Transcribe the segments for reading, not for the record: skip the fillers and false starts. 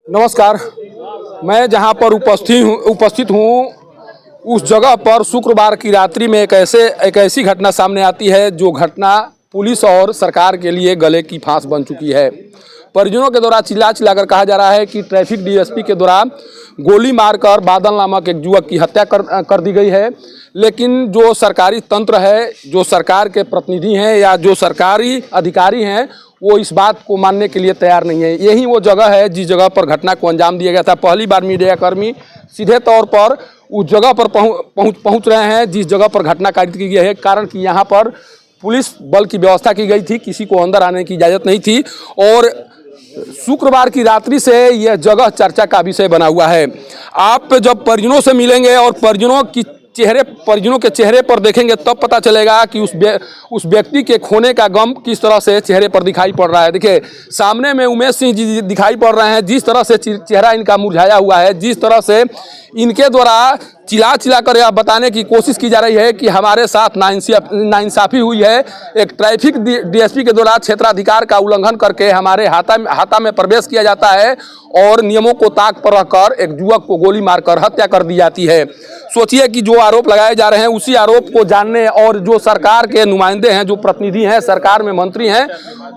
नमस्कार। मैं जहां पर उपस्थित हूं उस जगह पर शुक्रवार की रात्रि में एक ऐसी घटना सामने आती है जो घटना पुलिस और सरकार के लिए गले की फांस बन चुकी है। परिजनों के द्वारा चिल्लाकर कहा जा रहा है कि ट्रैफिक डीएसपी के द्वारा गोली मारकर बादल नामक एक युवक की हत्या कर दी गई है। लेकिन जो सरकारी तंत्र है, जो सरकार के प्रतिनिधि हैं या जो सरकारी अधिकारी हैं, वो इस बात को मानने के लिए तैयार नहीं है। यही वो जगह है जिस जगह पर घटना को अंजाम दिया गया था। पहली बार मीडियाकर्मी सीधे तौर पर उस जगह पर पहुंच रहे हैं जिस जगह पर घटना कारित की गई है। कारण कि यहाँ पर पुलिस बल की व्यवस्था की गई थी, किसी को अंदर आने की इजाज़त नहीं थी और शुक्रवार की रात्रि से यह जगह चर्चा का विषय बना हुआ है। आप जब परिजनों से मिलेंगे और परिजनों के चेहरे पर देखेंगे तब पता चलेगा कि उस व्यक्ति के खोने का गम किस तरह से चेहरे पर दिखाई पड़ रहा है। देखिए, सामने में उमेश सिंह जी दिखाई पड़ रहे हैं। जिस तरह से चेहरा इनका मुरझाया हुआ है, जिस तरह से इनके द्वारा चिल्ला कर यह बताने की कोशिश की जा रही है कि हमारे साथ नाइंसाफ़ी हुई है। एक ट्रैफिक डीएसपी के द्वारा क्षेत्राधिकार का उल्लंघन करके हमारे हाथा में प्रवेश किया जाता है और नियमों को ताक पर रखकर एक युवक को गोली मारकर हत्या कर दी जाती है। सोचिए कि जो आरोप लगाए जा रहे हैं उसी आरोप को जानने और जो सरकार के नुमाइंदे हैं, जो प्रतिनिधि हैं, सरकार में मंत्री हैं,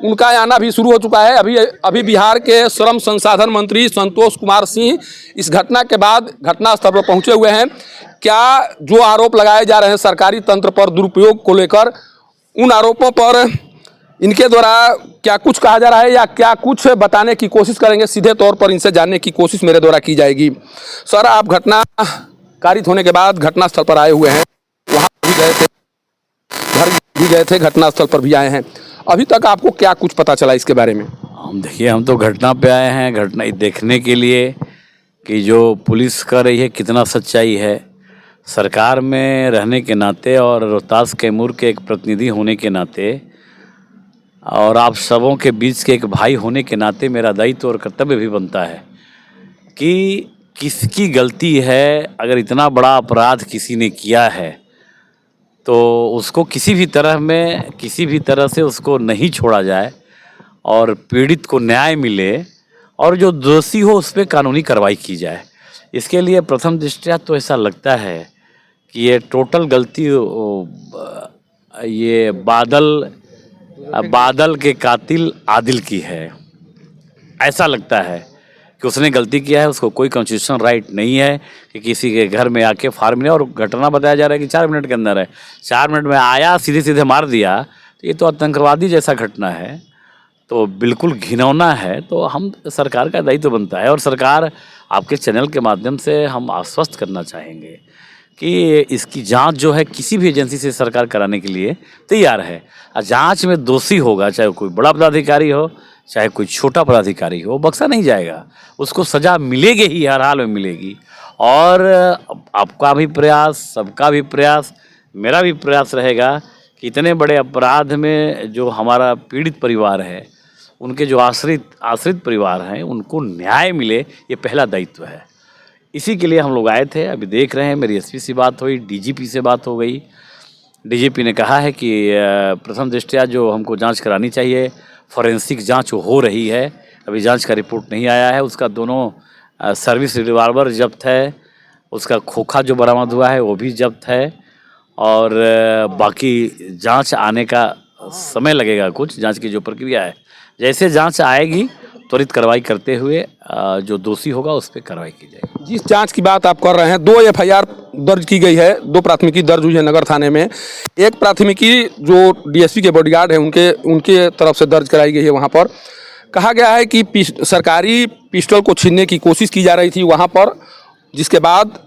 उनका आना भी शुरू हो चुका है। अभी बिहार के श्रम संसाधन मंत्री संतोष कुमार सिंह इस घटना के बाद घटनास्थल पर पहुंचे हुए हैं। क्या जो आरोप लगाए जा रहे हैं सरकारी तंत्र पर दुरुपयोग को लेकर, उन आरोपों पर इनके द्वारा क्या कुछ कहा जा रहा है या क्या कुछ बताने की कोशिश करेंगे, सीधे तौर पर इनसे जानने की कोशिश मेरे द्वारा की जाएगी। सर, आप घटना कारित होने के बाद घटनास्थल पर आए हुए हैं, वहाँ भी गए थे, घर भी गए थे, घटनास्थल पर भी आए हैं। अभी तक आपको क्या कुछ पता चला इसके बारे में? हम तो घटना पे आए हैं, घटना देखने के लिए कि जो पुलिस कर रही है कितना सच्चाई है। सरकार में रहने के नाते और रोहतास कैमूर के एक प्रतिनिधि होने के नाते और आप सबों के बीच के एक भाई होने के नाते मेरा दायित्व और कर्तव्य भी बनता है कि किसकी गलती है। अगर इतना बड़ा अपराध किसी ने किया है तो उसको किसी भी तरह से उसको नहीं छोड़ा जाए और पीड़ित को न्याय मिले और जो दोषी हो उस पर कानूनी कार्रवाई की जाए। इसके लिए प्रथम दृष्टया तो ऐसा लगता है कि ये टोटल गलती ये बादल के कातिल आदिल की है। ऐसा लगता है कि उसने गलती किया है, उसको कोई कॉन्स्टिट्यूशनल राइट नहीं है कि किसी के घर में आके फार्म ले। और घटना बताया जा रहा है कि 4 मिनट के अंदर है, 4 मिनट में आया, सीधे मार दिया। तो ये तो आतंकवादी जैसा घटना है, तो बिल्कुल घिनौना है। तो हम सरकार का दायित्व बनता है और सरकार आपके चैनल के माध्यम से हम आश्वस्त करना चाहेंगे कि इसकी जांच जो है किसी भी एजेंसी से सरकार कराने के लिए तैयार है। और जांच में दोषी होगा, चाहे कोई बड़ा पदाधिकारी हो चाहे कोई छोटा पदाधिकारी हो, बख्शा नहीं जाएगा। उसको सज़ा मिलेगी ही, हर हाल में मिलेगी। और आपका भी प्रयास, सबका भी प्रयास, मेरा भी प्रयास रहेगा कि इतने बड़े अपराध में जो हमारा पीड़ित परिवार है, उनके जो आश्रित परिवार हैं, उनको न्याय मिले, ये पहला दायित्व है। इसी के लिए हम लोग आए थे। अभी देख रहे हैं, मेरी एसपी से बात हुई, डीजीपी से बात हो गई। डीजीपी ने कहा है कि प्रथम दृष्टया जो हमको जांच करानी चाहिए, फॉरेंसिक जांच हो रही है, अभी जांच का रिपोर्ट नहीं आया है। उसका दोनों सर्विस रिवॉल्वर जब्त है, उसका खोखा जो बरामद हुआ है वो भी जब्त है और बाकी जांच आने का समय लगेगा। कुछ जांच की जो प्रक्रिया है, जैसे जांच आएगी त्वरित कार्रवाई करते हुए जो दोषी होगा उस पर कार्रवाई की जाएगी। जिस जांच की बात आप कर रहे हैं, 2 एफआईआर दर्ज की गई है, 2 प्राथमिकी दर्ज हुई है नगर थाने में। एक प्राथमिकी जो डीएसपी के बॉडीगार्ड है उनके तरफ से दर्ज कराई गई है। वहाँ पर कहा गया है कि सरकारी पिस्टल को छीनने की कोशिश की जा रही थी वहाँ पर, जिसके बाद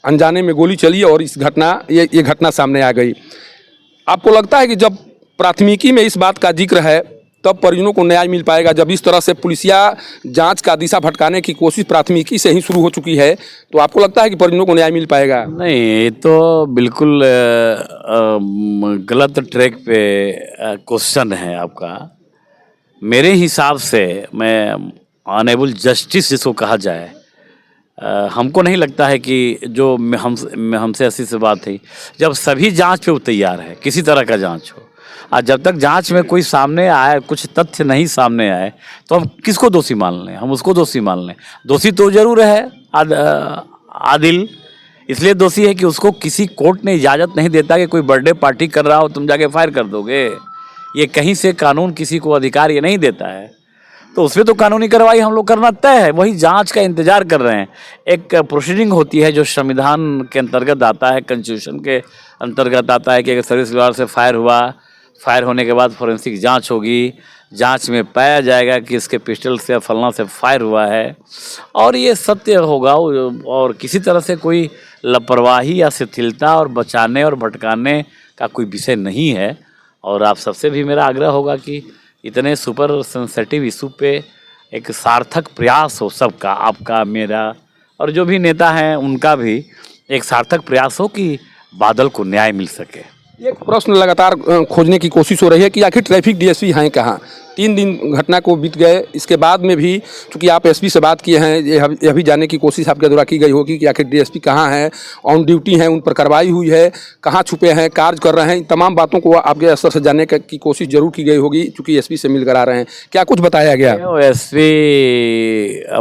अनजाने में गोली चली और ये घटना सामने आ गई। आपको लगता है कि जब प्राथमिकी में इस बात का जिक्र है तब परिजनों को न्याय मिल पाएगा? जब इस तरह से पुलिसिया जांच का दिशा भटकाने की कोशिश प्राथमिकी से ही शुरू हो चुकी है, तो आपको लगता है कि परिजनों को न्याय मिल पाएगा? नहीं, ये तो बिल्कुल गलत ट्रैक पे क्वेश्चन है आपका। मेरे हिसाब से, मैं ऑनेबल जस्टिस जिसको कहा जाए, हमको नहीं लगता है कि जो हमसे ऐसी से बात थी, जब सभी जांच पे वो तैयार है, किसी तरह का जांच हो, और जब तक जांच में कोई सामने आए, कुछ तथ्य नहीं सामने आए, तो हम किसको दोषी मान लें? हम उसको दोषी मान लें। दोषी तो जरूर है आदिल, इसलिए दोषी है कि उसको किसी कोर्ट ने इजाज़त नहीं देता कि कोई बर्थडे पार्टी कर रहा हो तुम जाके फायर कर दोगे। ये कहीं से कानून किसी को अधिकार ये नहीं देता है, तो उसमें तो कानूनी कार्रवाई हम लोग करना तय है। वही जांच का इंतजार कर रहे हैं। एक प्रोसीडिंग होती है जो संविधान के अंतर्गत आता है, कॉन्स्टिट्यूशन के अंतर्गत आता है कि अगर सर्विस रिवॉल्वर से फायर हुआ, फायर होने के बाद फोरेंसिक जांच होगी, जांच में पाया जाएगा कि इसके पिस्टल से फलना से फायर हुआ है और ये सत्य होगा, और किसी तरह से कोई लापरवाही या शिथिलता और बचाने और भटकाने का कोई विषय नहीं है। और आप सबसे भी मेरा आग्रह होगा कि इतने सुपर सेंसिटिव इशू पे एक सार्थक प्रयास हो सबका, आपका, मेरा और जो भी नेता हैं उनका भी एक सार्थक प्रयास हो कि बादल को न्याय मिल सके। एक प्रश्न लगातार खोजने की कोशिश हो रही है कि आखिर ट्रैफिक डीएसपी हैं कहाँ? 3 दिन घटना को बीत गए, इसके बाद में भी चूंकि आप एसपी से बात किए हैं, यह भी जानने की कोशिश आपके द्वारा की गई होगी कि आखिर डीएसपी कहाँ हैं, ऑन ड्यूटी हैं, उन पर कार्रवाई हुई है, कहाँ छुपे हैं, कार्य कर रहे हैं, इन तमाम बातों को आपके स्तर से जानने की कोशिश जरूर की गई होगी चूँकि एसपी से मिलकर आ रहे हैं। क्या कुछ बताया गया? एसपी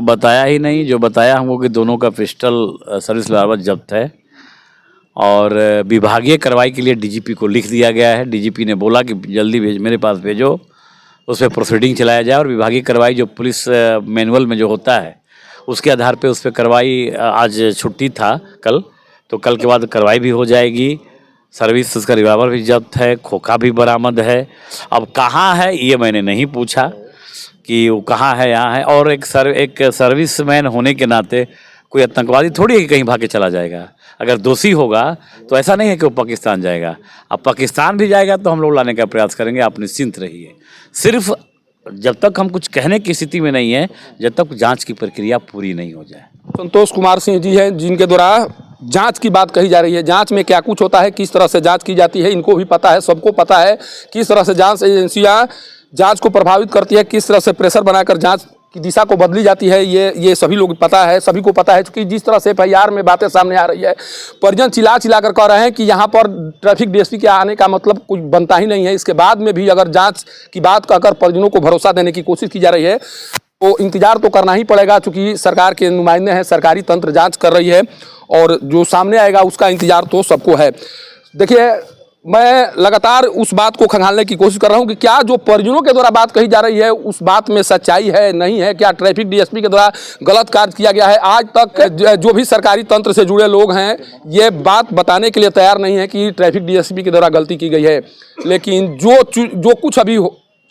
बताया ही नहीं, जो बताया हमको कि दोनों का पिस्टल सर्विस रिवॉल्वर जब्त है और विभागीय कार्रवाई के लिए डीजीपी को लिख दिया गया है। डीजीपी ने बोला कि जल्दी मेरे पास भेजो, उस पर प्रोसीडिंग चलाया जाए और विभागीय कार्रवाई जो पुलिस मैनुअल में जो होता है उसके आधार पे उस पर कार्रवाई, आज छुट्टी था कल, तो कल के बाद कार्रवाई भी हो जाएगी। सर्विस उसका रिवॉल्वर भी जब्त है, खोखा भी बरामद है। अब कहाँ है ये मैंने नहीं पूछा कि वो कहाँ है, यहाँ है। और एक सर्विसमैन होने के नाते कोई आतंकवादी थोड़ी है कि कहीं भाग के चला जाएगा। अगर दोषी होगा तो ऐसा नहीं है कि वो पाकिस्तान जाएगा। अब पाकिस्तान भी जाएगा तो हम लोग लाने का प्रयास करेंगे, आप निश्चिंत रहिए। सिर्फ जब तक हम कुछ कहने की स्थिति में नहीं है, जब तक जांच की प्रक्रिया पूरी नहीं हो जाए। संतोष कुमार सिंह जी हैं जिनके द्वारा जांच की बात कही जा रही है। जांच में क्या कुछ होता है, किस तरह से जांच की जाती है, इनको भी पता है, सबको पता है किस तरह से जांच एजेंसियां जांच को प्रभावित करती है, किस तरह से प्रेशर बनाकर जांच की दिशा को बदली जाती है। ये सभी लोग पता है, सभी को पता है। क्योंकि जिस तरह से एफआईआर में बातें सामने आ रही है, परिजन चिल्ला कर कह रहे हैं कि यहाँ पर ट्रैफिक डीएसपी के आने का मतलब कुछ बनता ही नहीं है। इसके बाद में भी अगर जांच की बात कहकर परिजनों को भरोसा देने की कोशिश की जा रही है तो इंतजार तो करना ही पड़ेगा। चूँकि सरकार के नुमाइंदे हैं, सरकारी तंत्र जाँच कर रही है और जो सामने आएगा उसका इंतजार तो सबको है। देखिए, मैं लगातार उस बात को खंगालने की कोशिश कर रहा हूं कि क्या जो परिजनों के द्वारा बात कही जा रही है उस बात में सच्चाई है, नहीं है। क्या ट्रैफिक डीएसपी के द्वारा गलत कार्य किया गया है? आज तक जो भी सरकारी तंत्र से जुड़े लोग हैं ये बात बताने के लिए तैयार नहीं है कि ट्रैफिक डीएसपी के द्वारा गलती की गई है। लेकिन जो कुछ अभी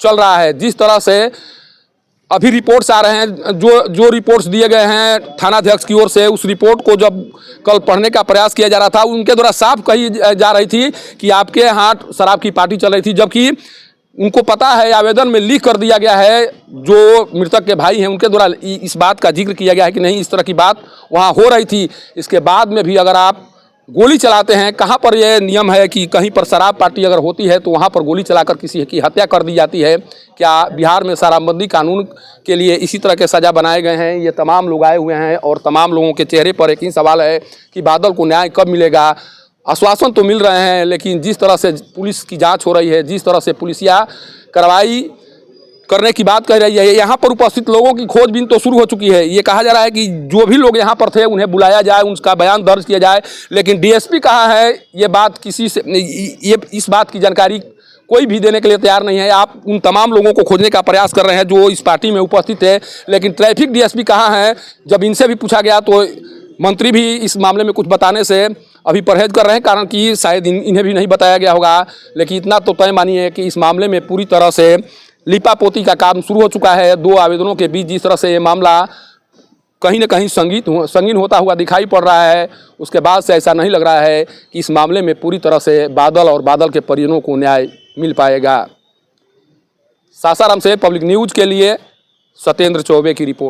चल रहा है, जिस तरह से अभी रिपोर्ट्स आ रहे हैं, जो रिपोर्ट्स दिए गए हैं थानाध्यक्ष की ओर से, उस रिपोर्ट को जब कल पढ़ने का प्रयास किया जा रहा था, उनके द्वारा साफ कही जा रही थी कि आपके यहाँ शराब की पार्टी चल रही थी। जबकि उनको पता है, आवेदन में लिख कर दिया गया है, जो मृतक के भाई हैं उनके द्वारा इस बात का जिक्र किया गया है कि नहीं, इस तरह की बात वहाँ हो रही थी। इसके बाद में भी अगर आप गोली चलाते हैं, कहाँ पर यह नियम है कि कहीं पर शराब पार्टी अगर होती है तो वहाँ पर गोली चलाकर किसी की हत्या कर दी जाती है? क्या बिहार में शराबबंदी कानून के लिए इसी तरह के सज़ा बनाए गए हैं? ये तमाम लोग आए हुए हैं और तमाम लोगों के चेहरे पर एक ही सवाल है कि बादल को न्याय कब मिलेगा। आश्वासन तो मिल रहे हैं, लेकिन जिस तरह से पुलिस की जाँच हो रही है, जिस तरह से पुलिसिया कार्रवाई करने की बात कह रही है, यहाँ पर उपस्थित लोगों की खोजबीन तो शुरू हो चुकी है। ये कहा जा रहा है कि जो भी लोग यहाँ पर थे उन्हें बुलाया जाए, उनका बयान दर्ज किया जाए। लेकिन डीएसपी कहाँ है, ये बात किसी से इस बात की जानकारी कोई भी देने के लिए तैयार नहीं है। आप उन तमाम लोगों को खोजने का प्रयास कर रहे हैं जो इस पार्टी में उपस्थित है, लेकिन ट्रैफिक डीएसपी कहाँ है? जब इनसे भी पूछा गया तो मंत्री भी इस मामले में कुछ बताने से अभी परहेज कर रहे हैं, कारण कि शायद इन्हें भी नहीं बताया गया होगा। लेकिन इतना तो तय मानिए कि इस मामले में पूरी तरह से लिपापोती का काम शुरू हो चुका है। 2 आवेदनों के बीच जिस तरह से ये मामला कहीं न कहीं संगीन होता हुआ दिखाई पड़ रहा है, उसके बाद से ऐसा नहीं लग रहा है कि इस मामले में पूरी तरह से बादल और बादल के परिजनों को न्याय मिल पाएगा। सासाराम से पब्लिक न्यूज़ के लिए सत्येंद्र चौबे की रिपोर्ट।